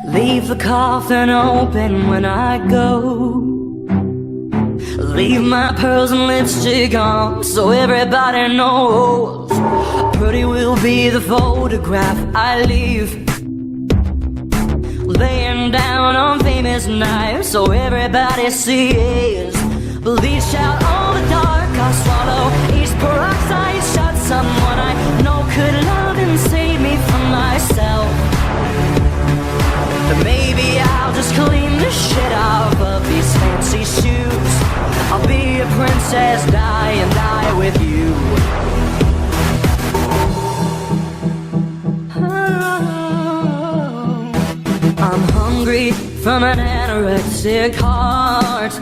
Leave the coffin open when I go. Leave my pearls and lipstick on so everybody knows. Pretty will be the photograph I leave, laying down on famous nights so everybody sees. Bleach out all the dark I swallow, each peroxide shot someone I know could love and save me from myself. But maybe I'll just clean the shit off of these fancy shoes. I'll be a princess, die and die with you. Oh, I'm hungry from an anorexic heart.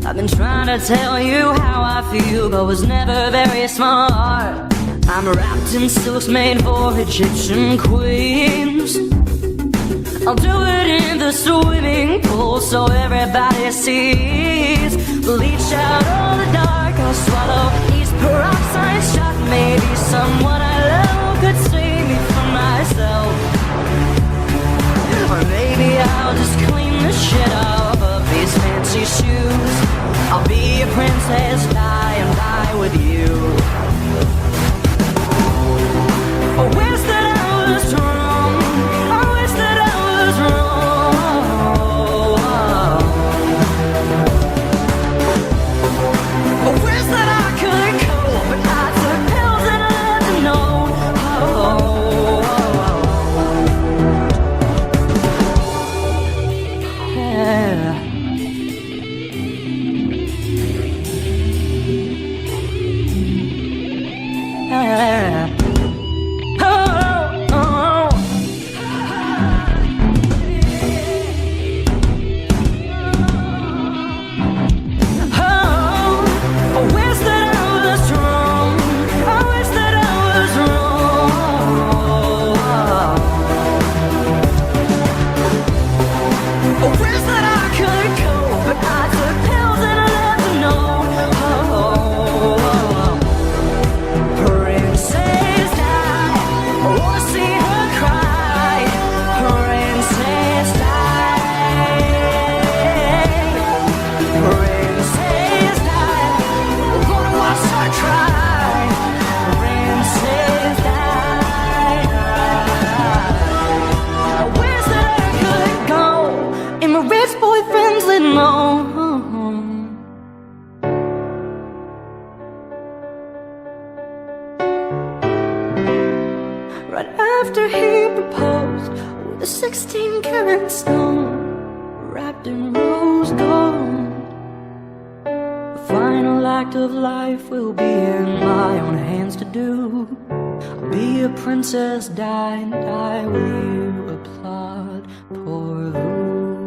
I've been trying to tell you how I feel, but was never very smart. I'm wrapped in silks made for Egyptian queens. I'll do it in the swimming pool so everybody sees. Bleach out all the dark I'll swallow, each peroxide shot. Maybe someone I love could save me from myself. Or maybe I'll just clean the shit off of these fancy shoes. I'll be a princess, die and die with you. I wish that I was wrong. I wish that I was wrong. I wish that I could cope, but I took pills and I had to know. Yeah. Right after he proposed with a 16-karat stone wrapped in rose gold, the final act of life will be in my own hands to do. I'll be a princess, die and die with you. Applaud, poor Lou.